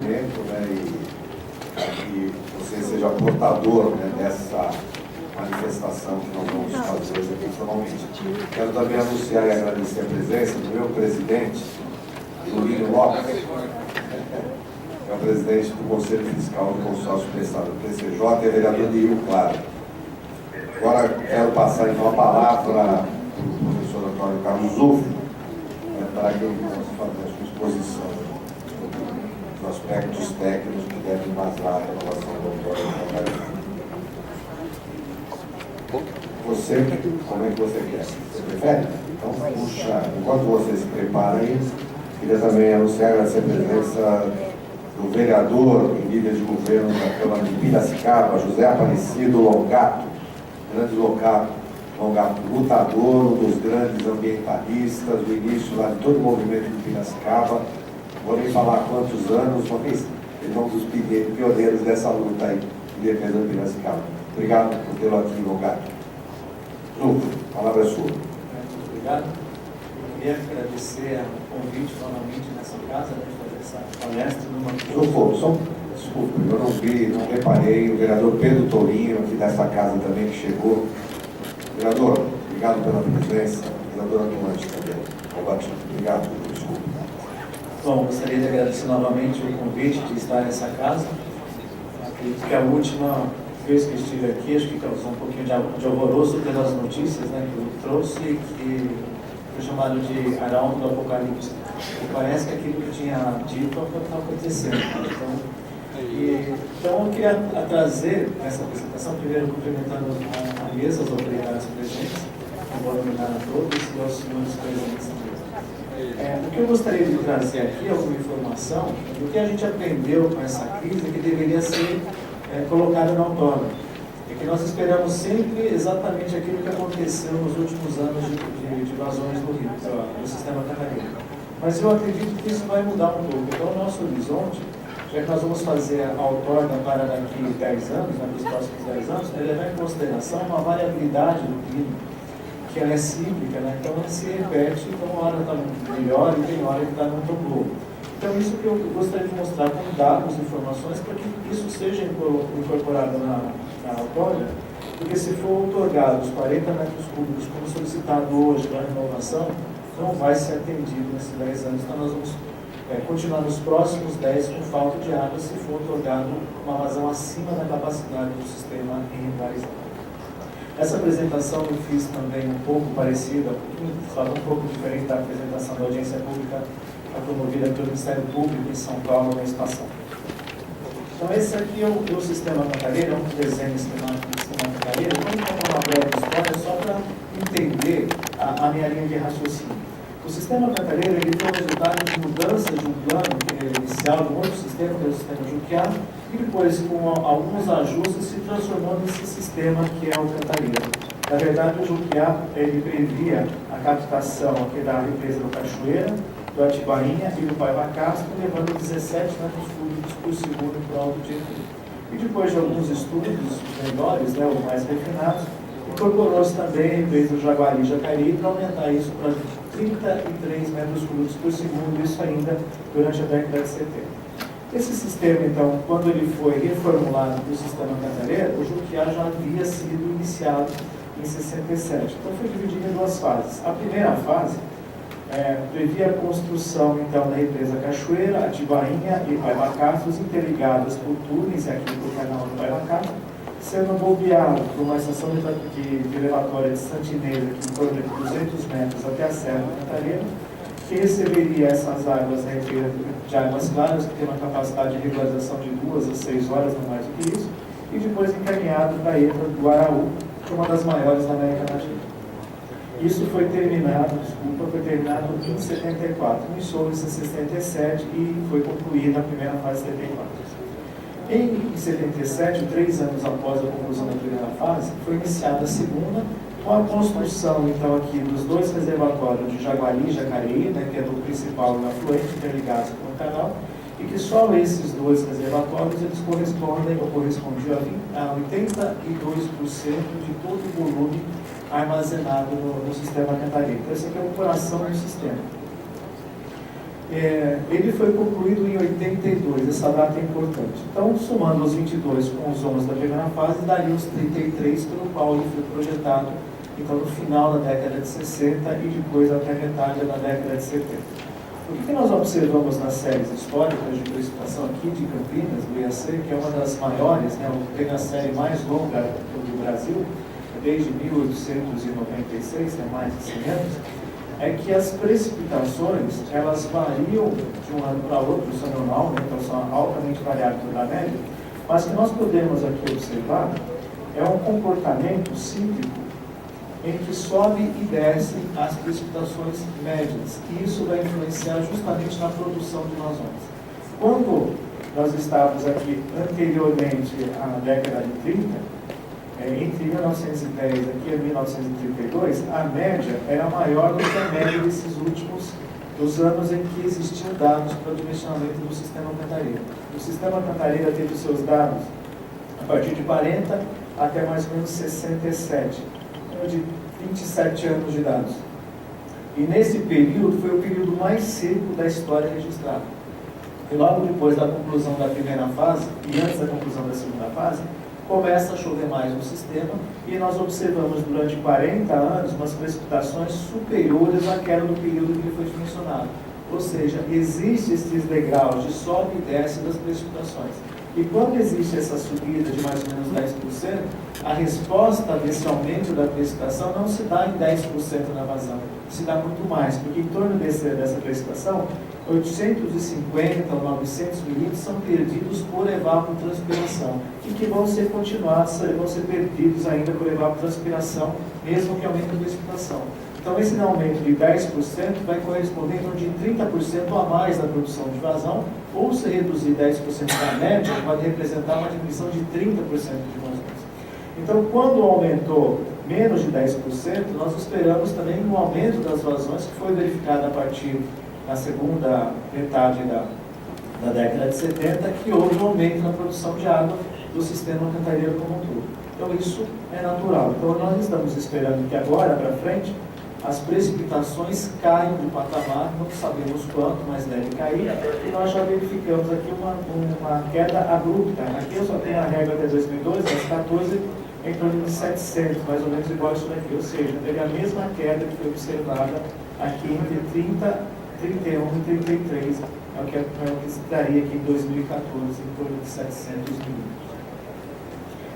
momento, né, e você seja portador, né, dessa manifestação que nós vamos fazer hoje aqui formalmente. Quero também anunciar e agradecer a presença do meu presidente, Julinho Lopes, que é o presidente do Conselho Fiscal do Consórcio do Estado do PCJ e vereador de Rio Claro. Agora quero passar então a palavra para o professor Antônio Carlos Zuffo, né, para que ele possa fazer a sua exposição dos aspectos técnicos que devem embasar a renovação do autódromo. Você, como é que você quer? Você prefere? Então, puxa, enquanto você se prepara aí, queria também anunciar a presença do vereador em nível de governo da Câmara de Piracicaba, José Aparecido Longato, grande Longato, lutador, um dos grandes ambientalistas, do início lá de todo o movimento de Piracicaba. Vou nem falar quantos anos, mas ele é um dos pioneiros dessa luta aí de defesa de Piracicaba. Obrigado por tê-lo aqui, Longato. A palavra é sua. Muito obrigado. Eu queria agradecer o convite novamente nessa casa, né, de fazer essa palestra numa... Desculpa, eu não vi, não reparei, o vereador Pedro Tourinho, aqui dessa casa também, que chegou. Vereador, obrigado pela presença. Vereador Atuante também. Obrigado, desculpa. Bom, gostaria de agradecer novamente o convite de estar nessa casa. Acredito que a última vez que estive aqui, acho que causou um pouquinho de alvoroço pelas notícias, né, que eu trouxe, que foi chamado de Arauto do Apocalipse. E parece que aquilo que eu tinha dito está acontecendo. Então eu queria trazer essa apresentação, primeiro cumprimentando a mesa, as autoridades presentes, vou nominar a todos e aos senhores presentes também. O que eu gostaria de trazer aqui é alguma informação do que a gente aprendeu com essa crise que deveria ser colocado no autódromo. É que nós esperamos sempre exatamente aquilo que aconteceu nos últimos anos de vazões do rio, do sistema catarinense. Mas eu acredito que isso vai mudar um pouco. Então, o nosso horizonte, já que nós vamos fazer a outorga para daqui 10 anos, né, nos próximos 10 anos, é levar em consideração uma variabilidade do clima, que ela é cíclica, né? Então ela se repete, então uma hora está melhor e tem hora que está muito boa. Então isso que eu gostaria de mostrar com dados, informações, para que isso seja incorporado na outorga, porque se for otorgado os 40 metros cúbicos, como solicitado hoje para a renovação, não vai ser atendido nesses 10 anos, então nós vamos continuar nos próximos 10 com falta de água se for otorgado uma vazão acima da capacidade do sistema irregularizado. Essa apresentação eu fiz também um pouco parecida, um pouco diferente da apresentação da audiência pública promovida pelo Ministério Público em São Paulo no mês passado. Então esse aqui é o sistema Cantareira, é um desenho esquemático do sistema Cantareira. Vamos contar uma breve história só para entender a minha linha de raciocínio. O sistema Cantareira ele foi o resultado de mudança de um plano inicial de um outro sistema, que é o sistema Juquiá, e depois, com alguns ajustes, se transformou nesse sistema que é o Cantareira. Na verdade, o Juquiá ele previa a captação aqui da represa do Cachoeira, do Atibainha e do Paivacastro, levando 17 metros cúbicos por segundo para o Alto Tietê. E depois de alguns estudos melhores, né, ou mais refinados, incorporou-se também, em vez do Jaguari e Jacareí, para aumentar isso para 33 metros cúbicos por segundo, isso ainda durante a década de 70. Esse sistema, então, quando ele foi reformulado para o sistema Cantareira, o Juquiá já havia sido iniciado em 67. Então foi dividido em duas fases. A primeira fase previa a construção, então, da represa Cachoeira, Atibainha e Paivacastros, interligadas por túneis aqui do canal do Paivacastro, sendo bombeado por uma estação de elevatória de Santineza, que em torno de 200 metros até a Serra do Cantareira, que receberia essas águas da represa de águas claras, que tem uma capacidade de regularização de 2 a 6 horas, não mais do que isso, e depois encaminhado para a ETA do Araú, que é uma das maiores da América Latina. Isso foi terminado em 74, iniciou-se em 67 e foi concluída a primeira fase de 74. Em 77, 3 anos após a conclusão da primeira fase, foi iniciada a segunda, com a construção, então, aqui dos 2 reservatórios de Jaguari e Jacareí, né, que é do principal e afluente, interligados com o canal, e que só esses 2 reservatórios, eles correspondiam a 82% de todo o volume armazenado no sistema Cantareira. Então, esse aqui é o coração do sistema. ele foi concluído em 82, essa data é importante. Então, somando os 22 com os 11 da primeira fase, daria os 33 pelo qual ele foi projetado, então, no final da década de 60 e depois até metade da década de 70. O que nós observamos nas séries históricas de precipitação aqui de Campinas, do IAC, que é uma das maiores, né, tem a série mais longa do Brasil, desde 1896, mais de 100 anos, é que as precipitações, elas variam de um ano para outro, isso é normal, né? Então são altamente variáveis da média, mas o que nós podemos aqui observar é um comportamento cíclico em que sobe e desce as precipitações médias, e isso vai influenciar justamente na produção de vazões. Quando nós estávamos aqui anteriormente à década de 30, entre 1910 aqui e 1932, a média era maior do que a média desses últimos dos anos em que existiam dados para o dimensionamento do sistema Cantareira. O sistema Cantareira teve os seus dados a partir de 40 até mais ou menos 67, de 27 anos de dados. E nesse período foi o período mais seco da história registrada. E logo depois da conclusão da primeira fase, e antes da conclusão da segunda fase, começa a chover mais no sistema e nós observamos durante 40 anos umas precipitações superiores àquela do período que foi dimensionado. Ou seja, existem esses degraus de sobe e desce das precipitações. E quando existe essa subida de mais ou menos 10%, a resposta desse aumento da precipitação não se dá em 10% na vazão, se dá muito mais, porque em torno dessa precipitação, 850 ou 900 milímetros são perdidos por evapotranspiração e que vão ser continuados, vão ser perdidos ainda por evapotranspiração, mesmo que aumente a precipitação. Então, esse aumento de 10% vai corresponder a torno de 30% a mais da produção de vazão, ou se reduzir 10% da média, pode representar uma diminuição de 30% de vazões. Então, quando aumentou menos de 10%, nós esperamos também um aumento das vazões que foi verificado a partir na segunda metade da década de 70, que houve um aumento na produção de água do sistema cantareiro como um todo. Então, isso é natural. Então, nós estamos esperando que agora, para frente, as precipitações caiam de patamar, não sabemos quanto, mas deve cair, e nós já verificamos aqui uma queda abrupta. Aqui eu só tenho a regra até 2002, das 14, em torno de 700, mais ou menos igual a isso daqui, ou seja, teve a mesma queda que foi observada aqui entre 31 e 33, é o que se daria aqui em 2014, em torno de 700 milímetros.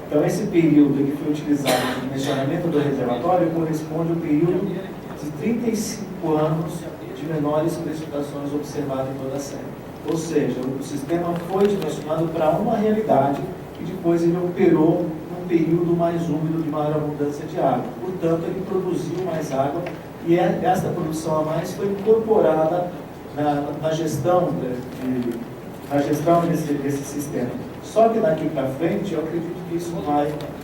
Então, esse período que foi utilizado no dimensionamento do reservatório corresponde ao período de 35 anos de menores precipitações observadas em toda a série. Ou seja, o sistema foi dimensionado para uma realidade e depois ele operou num período mais úmido de maior abundância de água. Portanto, ele produziu mais água e essa produção a mais foi incorporada na gestão desse sistema. Só que daqui para frente, eu acredito que isso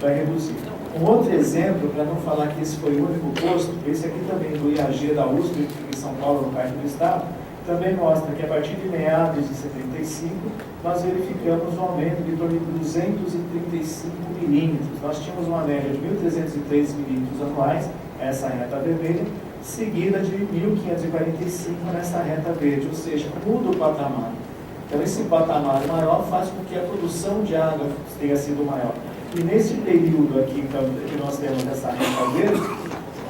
vai reduzir. Um outro exemplo, para não falar que esse foi o único posto, esse aqui também do IAG da USP, em São Paulo, no Parque do Estado, também mostra que a partir de meados de 75, nós verificamos um aumento de torno de 235 milímetros. Nós tínhamos uma média de 1.303 milímetros anuais, essa reta vermelha, seguida de 1.545 nessa reta verde, ou seja, muda o patamar. Então, esse patamar maior faz com que a produção de água tenha sido maior. E nesse período aqui, então, que nós temos nessa reta verde,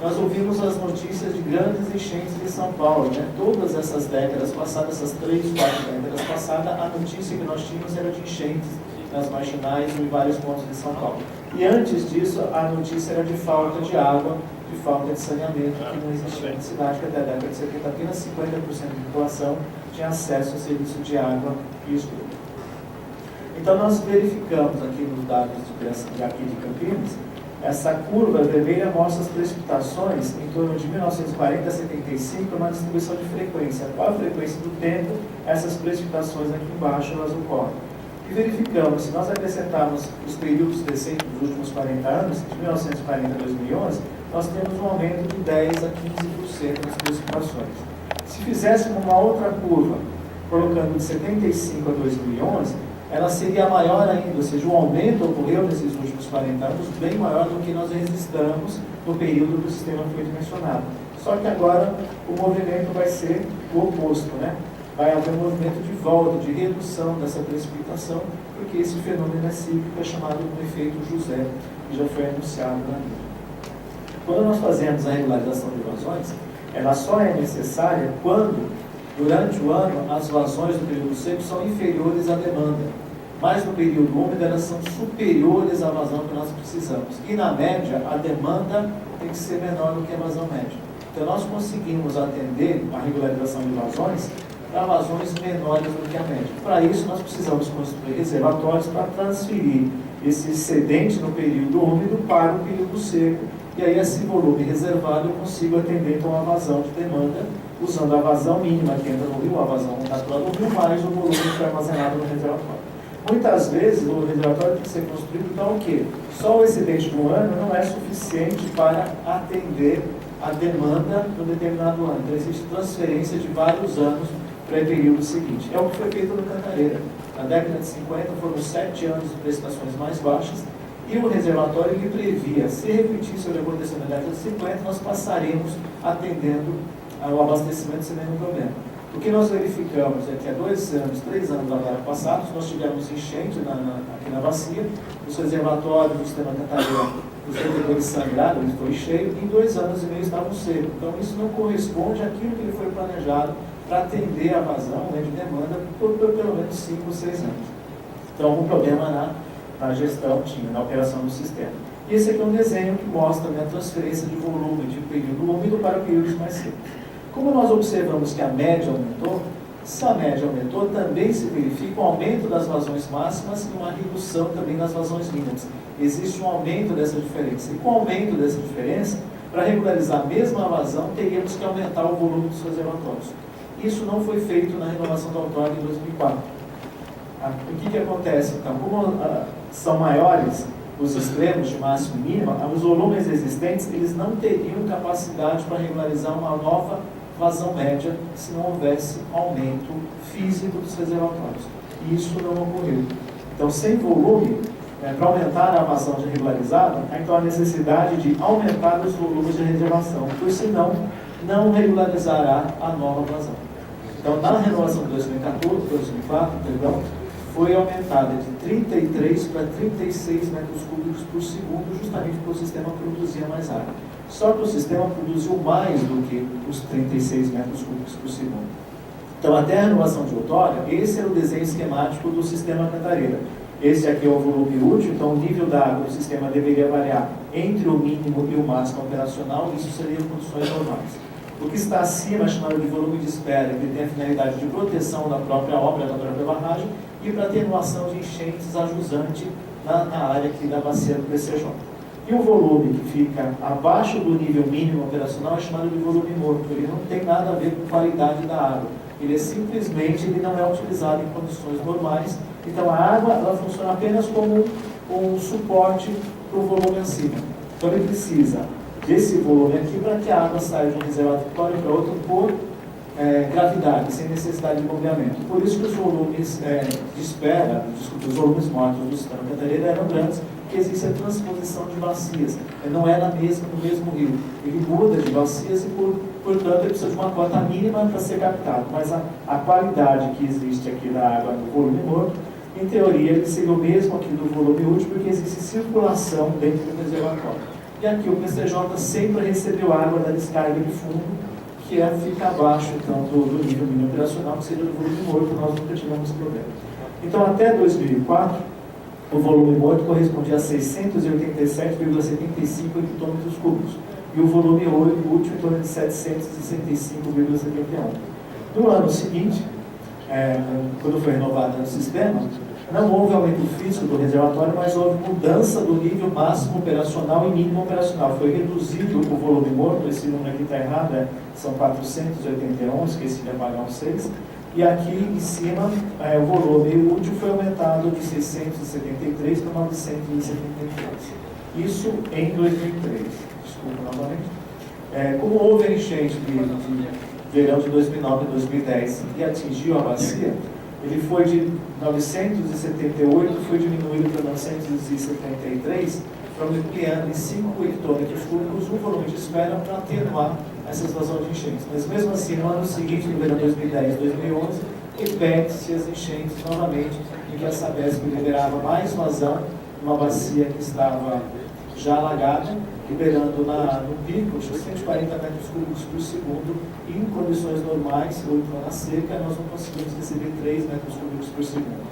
nós ouvimos as notícias de grandes enchentes de São Paulo, né? Todas essas décadas passadas, essas 3, 4 décadas passadas, a notícia que nós tínhamos era de enchentes nas marginais em vários pontos de São Paulo. E antes disso, a notícia era de falta de água, de falta de saneamento, que não existia na cidade, que até a década de 70 apenas 50% da população tinha acesso ao serviço de água e esgoto. Então, nós verificamos aqui nos dados aqui de Campinas, essa curva vermelha mostra as precipitações em torno de 1940 a 75, uma distribuição de frequência. Qual a frequência do tempo, essas precipitações aqui embaixo elas ocorrem. E verificamos, se nós acrescentarmos os períodos recentes dos últimos 40 anos, de 1940 a 2011, nós temos um aumento de 10 a 15% nas precipitações. Se fizéssemos uma outra curva, colocando de 75 a 2011, ela seria maior ainda, ou seja, o aumento ocorreu nesses últimos 40 anos bem maior do que nós registramos no período que o sistema foi dimensionado. Só que agora o movimento vai ser o oposto, né? vai haver um movimento de volta, de redução dessa precipitação, porque esse fenômeno é cíclico, é chamado do efeito José, que já foi anunciado na mídia. Quando nós fazemos a regularização de vazões, ela só é necessária quando, durante o ano, as vazões do período seco são inferiores à demanda, mas no período úmido elas são superiores à vazão que nós precisamos. E na média, a demanda tem que ser menor do que a vazão média. Então nós conseguimos atender a regularização de vazões para vazões menores do que a média. Para isso, nós precisamos construir reservatórios para transferir esse excedente no período úmido para o período seco. E aí, esse volume reservado, eu consigo atender então a vazão de demanda, usando a vazão mínima que entra no rio, a vazão natural do rio, mais o volume que foi armazenado no reservatório. Muitas vezes, o reservatório tem que ser construído para o quê? Só o excedente do ano não é suficiente para atender a demanda no determinado ano. Então, existe transferência de vários anos para o período seguinte. É o que foi feito no Cantareira. Na década de 50 foram 7 anos de precipitações mais baixas e o reservatório que previa, se repetisse o que aconteceu na década de 50, nós passaremos atendendo ao abastecimento sem nenhum problema. O que nós verificamos é que há 2 anos, 3 anos agora passados, nós tivemos enchente aqui na bacia, os reservatórios do sistema Cantareira, os retentores sangraram, ele foi cheio, e em 2 anos e meio estavam secos. Então isso não corresponde àquilo que ele foi planejado para atender a vazão, né, de demanda por pelo menos 5 ou 6 anos. Então, algum problema na gestão tinha, na operação do sistema. E esse aqui é um desenho que mostra, né, a transferência de volume de período úmido para períodos mais secos. Como nós observamos que a média aumentou, se a média aumentou, também se verifica um aumento das vazões máximas e uma redução também das vazões mínimas. Existe um aumento dessa diferença. E com o aumento dessa diferença, para regularizar a mesma vazão, teríamos que aumentar o volume dos reservatórios. Isso não foi feito na renovação da outorga em 2004. O que acontece? Então, como são maiores os extremos de máxima e mínima, os volumes existentes eles não teriam capacidade para regularizar uma nova vazão média se não houvesse aumento físico dos reservatórios. E isso não ocorreu. Então, sem volume, para aumentar a vazão de regularizada, há então a necessidade de aumentar os volumes de reservação, pois senão não regularizará a nova vazão. Então, na renovação de 2004, foi aumentada de 33 para 36 metros cúbicos por segundo, justamente porque o sistema produzia mais água. Só que o sistema produziu mais do que os 36 metros cúbicos por segundo. Então, até a renovação de outorga, esse era o desenho esquemático do sistema Cantareira. Esse aqui é o volume útil, então o nível da água do sistema deveria variar entre o mínimo e o máximo operacional, isso seria condições normais. O que está acima é chamado de volume de espera, que tem a finalidade de proteção da própria obra, da própria barragem, e para atenuação de enchentes ajusante na área aqui da bacia do PCJ. E o volume que fica abaixo do nível mínimo operacional é chamado de volume morto. Ele não tem nada a ver com qualidade da água. Ele ele não é utilizado em condições normais. Então a água ela funciona apenas como um suporte para o volume acima. Então ele precisa desse volume aqui para que a água saia de um reservatório para outro por gravidade, sem necessidade de bombeamento. Por isso que os volumes de espera, os volumes mortos do sistema Cantareira eram grandes, porque existe a transposição de bacias. Ele não é no mesmo rio. Ele muda de bacias e, portanto, ele precisa de uma cota mínima para ser captado. Mas a qualidade que existe aqui da água no volume morto, em teoria, ele seria o mesmo aqui do volume útil, porque existe circulação dentro do reservatório. E aqui o PCJ sempre recebeu água da descarga de fundo, que fica abaixo então, do nível mínimo operacional, que seria do volume morto, nós nunca tivemos problema. Então, até 2004, o volume morto correspondia a 687,75 hectômetros cúbicos, e o volume útil em torno de 765,71. No ano seguinte, quando foi renovado o sistema, não houve aumento físico do reservatório, mas houve mudança do nível máximo operacional e mínimo operacional. Foi reduzido o volume morto, esse número aqui está errado, são 481, esqueci de apagar um 6. E aqui em cima, o volume útil foi aumentado de 673 para 973. Isso em 2003. Desculpa novamente. Como houve a enchente de verão de 2009 e 2010 e atingiu a bacia, ele foi de 978, foi diminuído para 973, ampliando em 5 hectômetros cúbicos o volume de espera para atenuar essa situação de enchentes. Mas mesmo assim, no ano seguinte, no verão 2010 2011, repete-se as enchentes novamente, em que a Sabesp liberava mais vazão, uma bacia que estava já alagada, liberando no pico 140 metros cúbicos por segundo, e em condições normais, ou então na seca, nós não conseguimos receber 3 metros cúbicos por segundo.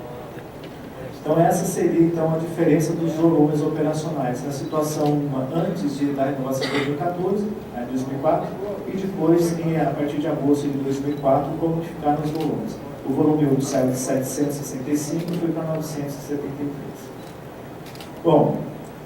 Então essa seria então a diferença dos volumes operacionais, na situação antes da renovação de 2014, em 2004, e depois, a partir de agosto de 2004, como que ficaram os volumes. O volume 1 saiu de 765 e foi para 973. Bom,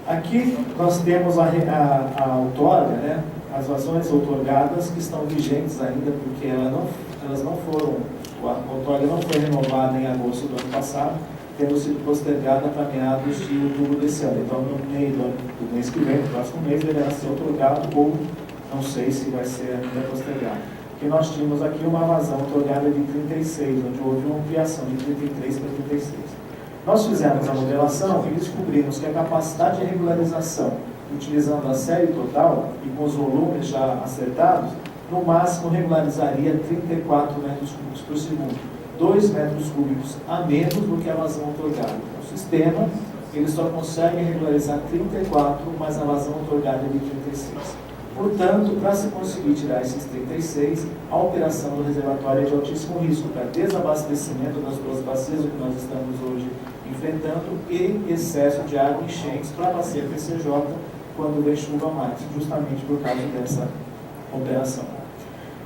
aqui nós temos a outorga, né, as vazões outorgadas que estão vigentes ainda, porque elas não foram, a outorga não foi renovada em agosto do ano passado, tendo sido postergada para meados de outubro desse ano. Então, no meio do mês que vem, no próximo mês, deverá ser outorgado, ou não sei se vai ser ainda postergado. Porque nós tínhamos aqui uma vazão outorgada de 36, onde houve uma ampliação de 33 para 36. Nós fizemos a modelação e descobrimos que a capacidade de regularização, utilizando a série total e com os volumes já acertados, no máximo regularizaria 34 metros cúbicos por segundo. 2 metros cúbicos a menos do que a vazão outorgada. O sistema, ele só consegue regularizar 34, mas a vazão outorgada é de 36. Portanto, para se conseguir tirar esses 36, a operação do reservatório é de altíssimo risco para desabastecimento das duas bacias, o que nós estamos hoje enfrentando, e excesso de água, enchentes para a bacia PCJ quando vem chuva mais, justamente por causa dessa operação.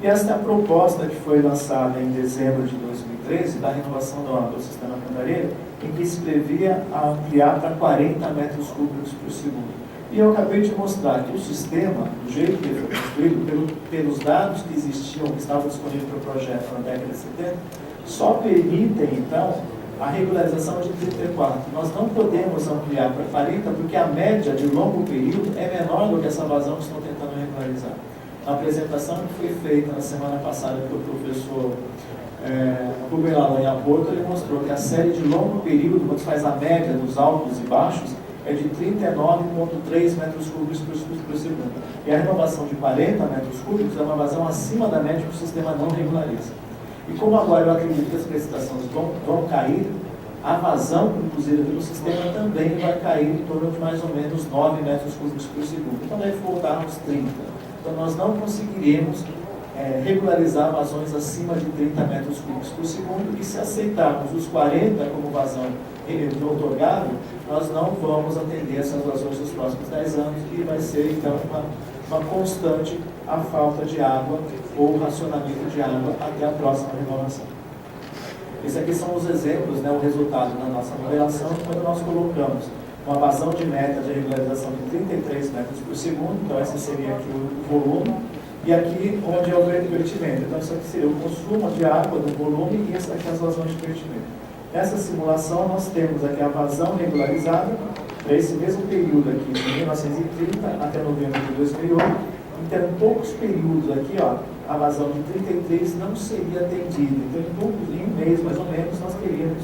E esta é a proposta que foi lançada em dezembro de 2013, da renovação do sistema Cantareira, em que se previa ampliar para 40 metros cúbicos por segundo. E eu acabei de mostrar que o sistema, do jeito que ele foi construído, pelos dados que existiam, que estavam disponíveis para o projeto na década de 70, só permitem, então, a regularização de 34. Nós não podemos ampliar para 40, porque a média de longo período é menor do que essa vazão que estão tentando regularizar. A apresentação que foi feita na semana passada pelo professor Rubem Lalonde Aborto, ele mostrou que a série de longo período, quando faz a média dos altos e baixos, é de 39,3 metros cúbicos por segundo. E a renovação de 40 metros cúbicos é uma vazão acima da média que o sistema não regulariza. E como agora eu acredito que as precipitações vão cair, a vazão induzida pelo sistema também vai cair em torno de mais ou menos 9 metros cúbicos por segundo. Então deve voltar uns 30. Então nós não conseguiremos regularizar vazões acima de 30 metros cúbicos por segundo, e se aceitarmos os 40 como vazão outorgável, nós não vamos atender essas vazões nos próximos 10 anos, e vai ser então uma constante a falta de água ou racionamento de água até a próxima renovação. Esses aqui são os exemplos, o resultado da nossa modelação, quando nós colocamos uma vazão de meta de regularização de 33 metros por segundo, então esse seria aqui o volume, e aqui onde é o vertimento. Então isso aqui seria o consumo de água do volume, e essa aqui as vazões de vertimento. Nessa simulação nós temos aqui a vazão regularizada, para esse mesmo período aqui, de 1930 até novembro de 2008, então em poucos períodos aqui, a vazão de 33 não seria atendida. Então em um mês mais ou menos nós teríamos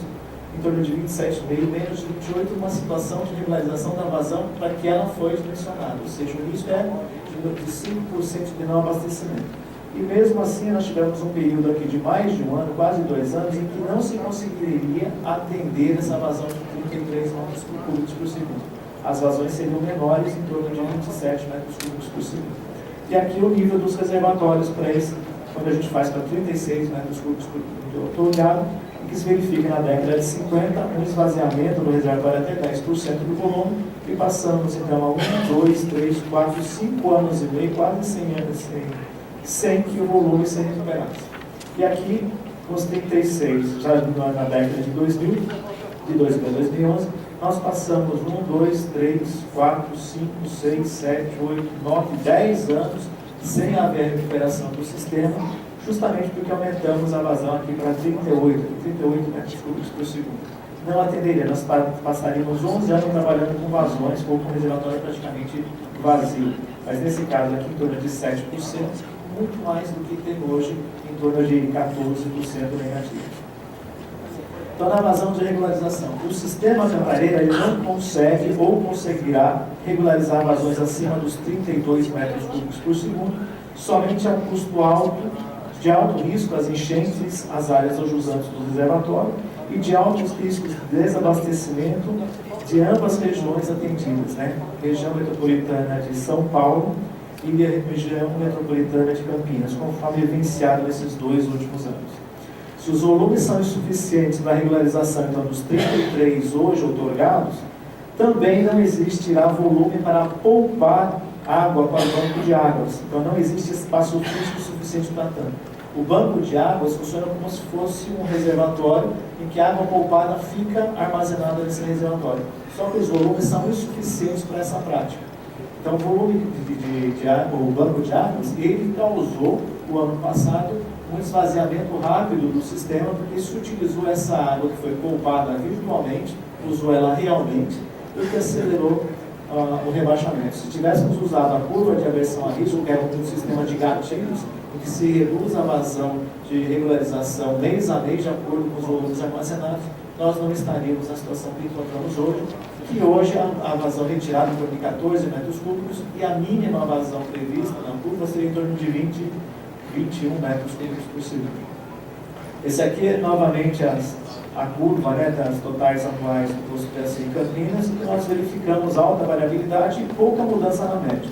em torno de 27,5, menos de 28, uma situação de regularização da vazão para que ela foi dimensionada, ou seja, o risco é de 5% de não abastecimento. E mesmo assim nós tivemos um período aqui de mais de um ano, quase 2 anos, em que não se conseguiria atender essa vazão de 33 metros cúbicos por segundo. As vazões seriam menores, em torno de 27 metros cúbicos por segundo. E aqui o nível dos reservatórios para esse, quando a gente faz para 36 metros cúbicos por outorgado, que se verifica na década de 50 um esvaziamento do reservatório até 10% do volume, e passamos então a 1, 2, 3, 4, 5 anos e meio, quase 100 anos, sem que o volume se recuperasse. E aqui, nos 36, já na década de 2000, de 2000 a 2011, nós passamos 1, 2, 3, 4, 5, 6, 7, 8, 9, 10 anos sem haver recuperação do sistema, justamente porque aumentamos a vazão aqui para 38 metros cúbicos por segundo. Não atenderia, nós passaríamos 11 anos trabalhando com vazões ou com reservatório praticamente vazio. Mas nesse caso aqui, em torno de 7%, muito mais do que tem hoje, em torno de 14% negativo. Então, na vazão de regularização, o sistema Cantareira ele não consegue ou conseguirá regularizar vazões acima dos 32 metros cúbicos por segundo, somente a custo alto, de alto risco as enchentes, as áreas ajusantes do reservatório e de altos riscos de desabastecimento de ambas regiões atendidas, né? Região metropolitana de São Paulo e a região metropolitana de Campinas, conforme evidenciado nesses 2 últimos anos. Se os volumes são insuficientes para a regularização então, dos 33 hoje outorgados, também não existirá volume para poupar água para o banco de águas. Então não existe espaço físico suficiente para tanto. O banco de águas funciona como se fosse um reservatório em que a água poupada fica armazenada nesse reservatório. Só que os volumes são insuficientes para essa prática. Então o volume o banco de águas, ele causou, o ano passado, um esvaziamento rápido do sistema, porque se utilizou essa água que foi poupada virtualmente, usou ela realmente, o que acelerou o rebaixamento. Se tivéssemos usado a curva de aversão a risco, que era um sistema de gatilhos, em que se reduz a vazão de regularização mês a mês, de acordo com os volumes armazenados, nós não estaríamos na situação que encontramos hoje, que hoje a vazão retirada foi de 14 metros cúbicos e a mínima vazão prevista na curva seria em torno de 21 metros cúbicos por segundo. Esse aqui é novamente a curva, né, das totais anuais do posto PSI em Campinas, e nós verificamos alta variabilidade e pouca mudança na média.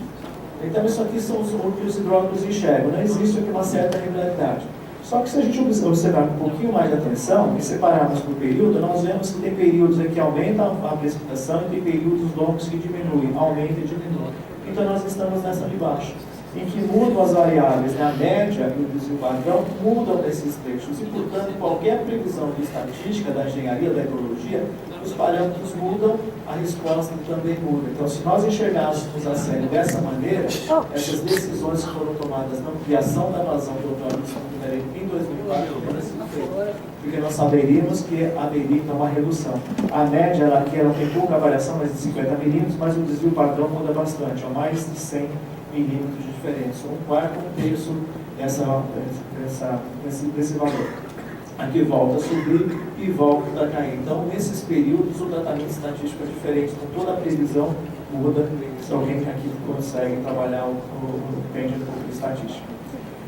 Então isso aqui são os que os hidrólogos enxergam, não existe aqui uma certa regularidade. Só que se a gente observar com um pouquinho mais de atenção e separarmos por período, nós vemos que tem períodos em que aumenta a precipitação e tem períodos longos que diminuem, aumenta e diminui. Então nós estamos nessa de baixo, em que mudam as variáveis, né? A média e o desvio padrão mudam nesses trechos e, portanto, qualquer previsão de estatística da engenharia, da hidrologia, os parâmetros mudam, a resposta também muda. Então, se nós enxergássemos a série dessa maneira, essas decisões que foram tomadas na ampliação da vazão do outono de São Paulo em 2004 teriam sido feitas, porque nós saberíamos que haveria então uma redução. A média aqui ela tem pouca variação, mais de 50 milímetros, mas o desvio padrão muda bastante, mais de 100 milímetros diferentes, um quarto, um terço desse valor. Aqui volta a subir e volta a cair. Então, nesses períodos, o tratamento estatístico é diferente. Então, toda a previsão muda se alguém aqui consegue trabalhar entende um pouco de estatística.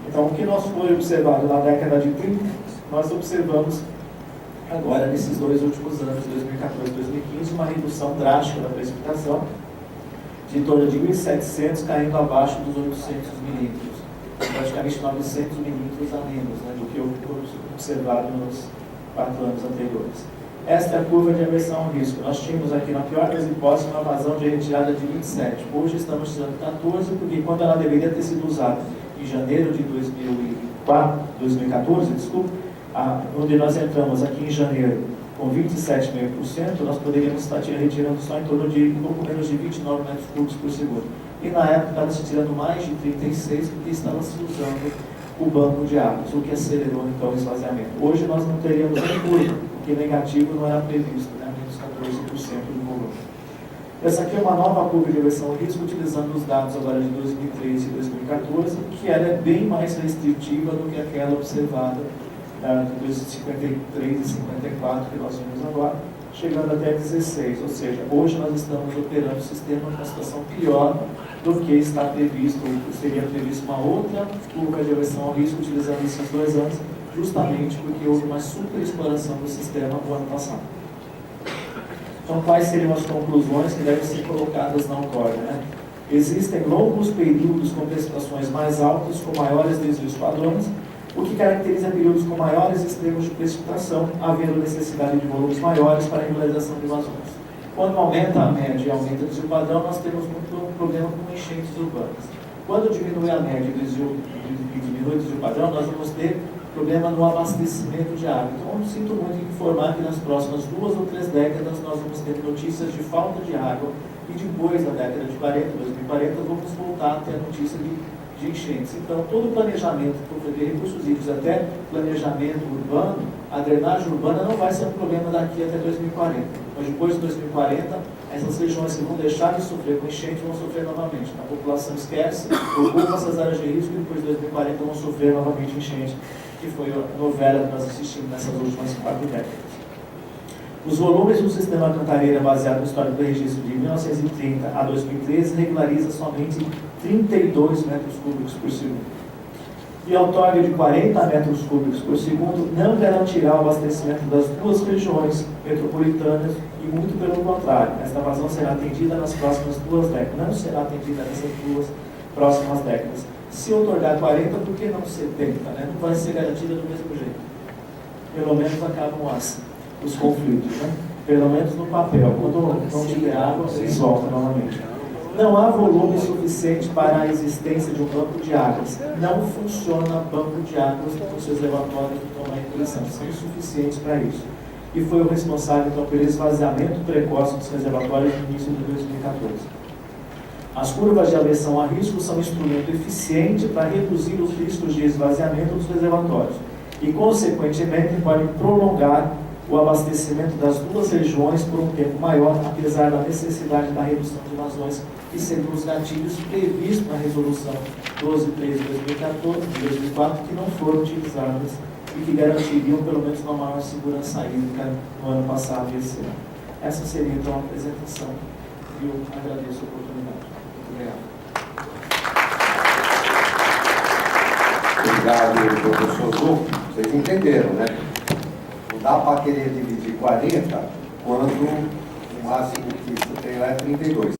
Então, o que nós foi observado na década de 30, nós observamos agora, nesses 2 últimos anos, 2014 e 2015, uma redução drástica da precipitação, de torno de 1.700, caindo abaixo dos 800 milímetros, praticamente 900 milímetros a menos, né, do que eu observado nos 4 anos anteriores. Esta é a curva de aversão ao risco. Nós tínhamos aqui, na pior das hipóteses, uma vazão de retirada de 27. Hoje estamos tirando 14, porque quando ela deveria ter sido usada em janeiro de 2014, onde nós entramos aqui em janeiro com 27,5%, nós poderíamos estar retirando só em torno de um pouco menos de 29 metros cúbicos por segundo. E na época estava se tirando mais de 36, porque estava se usando o banco de águas, o que acelerou então o esvaziamento. Hoje nós não teríamos nem curva, porque negativo não era previsto, né? Menos 14% do volume. Essa aqui é uma nova curva de aversão ao risco, utilizando os dados agora de 2013 e 2014, que ela é bem mais restritiva do que aquela observada de 53 e 54 que nós vimos agora, chegando até 16, ou seja, hoje nós estamos operando o sistema numa situação pior do que está previsto, ou seria previsto uma outra curva de aversão ao risco utilizando esses 2 anos, justamente porque houve uma superexploração do sistema no ano passado. Então, quais seriam as conclusões que devem ser colocadas na outorga, né? Existem longos períodos com precipitações mais altas, com maiores desvios padrões, o que caracteriza períodos com maiores extremos de precipitação, havendo necessidade de volumes maiores para a regularização de vazões. Quando aumenta a média e aumenta o desvio padrão, nós temos um problema com enchentes urbanas. Quando diminui a média e diminui o desvio padrão, nós vamos ter problema no abastecimento de água. Então, eu sinto muito em informar que nas próximas 2 ou 3 décadas nós vamos ter notícias de falta de água e depois da década de 2040, vamos voltar a ter a notícia de enchentes. Então, todo o planejamento de recursos hídricos, até planejamento urbano, a drenagem urbana não vai ser um problema daqui até 2040. Mas depois de 2040, essas regiões que vão deixar de sofrer com enchente vão sofrer novamente. A população esquece, ocupa essas áreas de risco e depois de 2040 vão sofrer novamente enchente, que foi a novela que nós assistimos nessas últimas 4 décadas. Os volumes do sistema Cantareira, baseado no histórico do registro de 1930 a 2013, regulariza somente 32 metros cúbicos por segundo. E a outorga de 40 metros cúbicos por segundo não garantirá o abastecimento das duas regiões metropolitanas e, muito pelo contrário, esta vazão será atendida nas próximas 2 décadas, não será atendida nessas 2 próximas décadas. Se outorgar 40, por que não 70? Né? Não vai ser garantida do mesmo jeito. Pelo menos acabam os conflitos, né? Pelo menos no papel. Quando não tiver água, eles voltam novamente. Não há volume suficiente para a existência de um banco de águas. Não funciona banco de águas com seus reservatórios de tamanho e pressão. São insuficientes para isso. E foi o responsável então, pelo esvaziamento precoce dos reservatórios no início de 2014. As curvas de aversão a risco são um instrumento eficiente para reduzir os riscos de esvaziamento dos reservatórios e, consequentemente, podem prolongar o abastecimento das duas regiões por um tempo maior, apesar da necessidade da redução de vazões, que seriam os gatilhos previstos na resolução 12.3 de 2014 de 2004, que não foram utilizadas e que garantiriam pelo menos uma maior segurança hídrica no ano passado e esse ano. Essa seria então a apresentação e eu agradeço a oportunidade. Muito obrigado, professor Zu. Vocês entenderam, né? Não dá para querer dividir 40 quando o máximo que isso tem lá é 32.